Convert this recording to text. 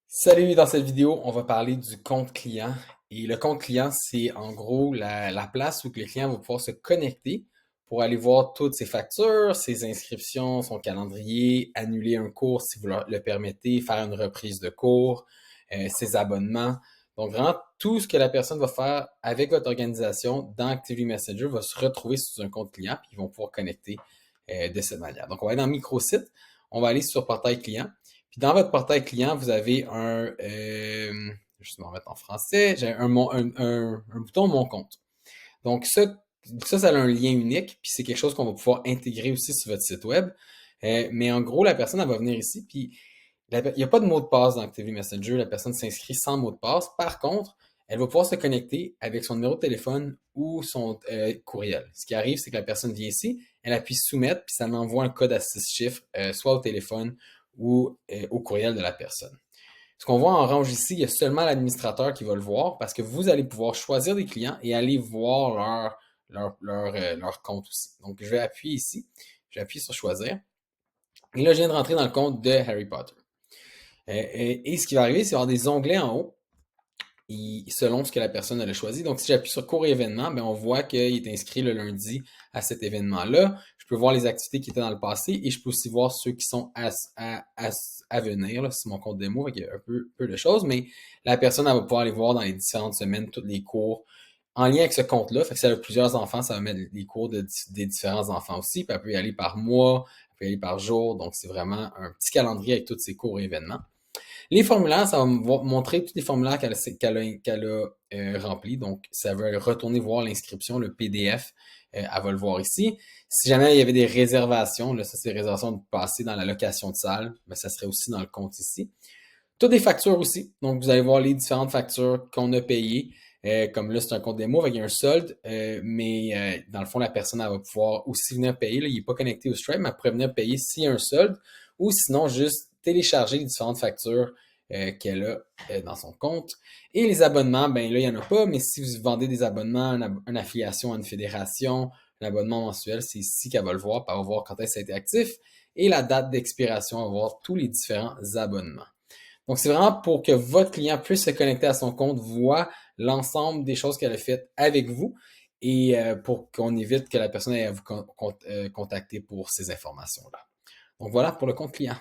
Salut, dans cette vidéo, on va parler du compte client. Et le compte client, c'est en gros la place où que le client va pouvoir se connecter pour aller voir toutes ses factures, ses inscriptions, son calendrier, annuler un cours si vous le permettez, faire une reprise de cours, ses abonnements. Donc vraiment, tout ce que la personne va faire avec votre organisation dans Actively Messenger va se retrouver sous un compte client, puis ils vont pouvoir connecter de cette manière. Donc on va aller dans Microsite, on va aller sur Portail client. Puis dans votre portail client, vous avez je vais me remettre en français, j'ai un bouton Mon compte. Donc ça a un lien unique, puis c'est quelque chose qu'on va pouvoir intégrer aussi sur votre site web. Mais en gros, la personne, elle va venir ici, puis il n'y a pas de mot de passe dans Actively Messenger, la personne s'inscrit sans mot de passe. Par contre, elle va pouvoir se connecter avec son numéro de téléphone ou son courriel. Ce qui arrive, c'est que la personne vient ici, elle appuie soumettre, puis ça m'envoie un code à 6 chiffres, soit au téléphone ou au courriel de la personne. Ce qu'on voit en orange ici, il y a seulement l'administrateur qui va le voir parce que vous allez pouvoir choisir des clients et aller voir leur compte aussi. Donc, je vais appuyer ici, je vais appuyer sur choisir. Et là, je viens de rentrer dans le compte de Harry Potter. Et ce qui va arriver, c'est avoir des onglets en haut selon ce que la personne a choisi. Donc, si j'appuie sur cours et événements, ben, on voit qu'il est inscrit le lundi à cet événement-là. Je peux voir les activités qui étaient dans le passé et je peux aussi voir ceux qui sont à venir. Là, c'est mon compte démo, il y a un peu de choses, mais la personne elle va pouvoir aller voir dans les différentes semaines tous les cours en lien avec ce compte-là. Fait que si elle a plusieurs enfants, ça va mettre les cours des différents enfants aussi. Puis elle peut y aller par mois, elle peut y aller par jour. Donc, c'est vraiment un petit calendrier avec tous ces cours et événements. Les formulaires, ça va me montrer tous les formulaires qu'elle a remplis. Donc, ça va retourner voir l'inscription, le PDF. Elle va le voir ici. Si jamais il y avait des réservations, là, ça c'est des réservations de passer dans la location de salle, mais ça serait aussi dans le compte ici. Toutes des factures aussi. Donc, vous allez voir les différentes factures qu'on a payées. Comme là, c'est un compte démo, il y a un solde, mais dans le fond, la personne elle va pouvoir aussi venir payer. Là, il n'est pas connecté au Stripe, mais elle pourrait venir payer s'il y a un solde ou sinon juste télécharger les différentes factures qu'elle a dans son compte. Et les abonnements, ben là, il n'y en a pas, mais si vous vendez des abonnements, une affiliation à une fédération, un abonnement mensuel, c'est ici qu'elle va le voir, puis elle va voir quand est-ce que ça a été actif et la date d'expiration, elle va voir tous les différents abonnements. Donc, c'est vraiment pour que votre client puisse se connecter à son compte, voit l'ensemble des choses qu'elle a faites avec vous et pour qu'on évite que la personne ait à vous contacter pour ces informations-là. Donc, voilà pour le compte client.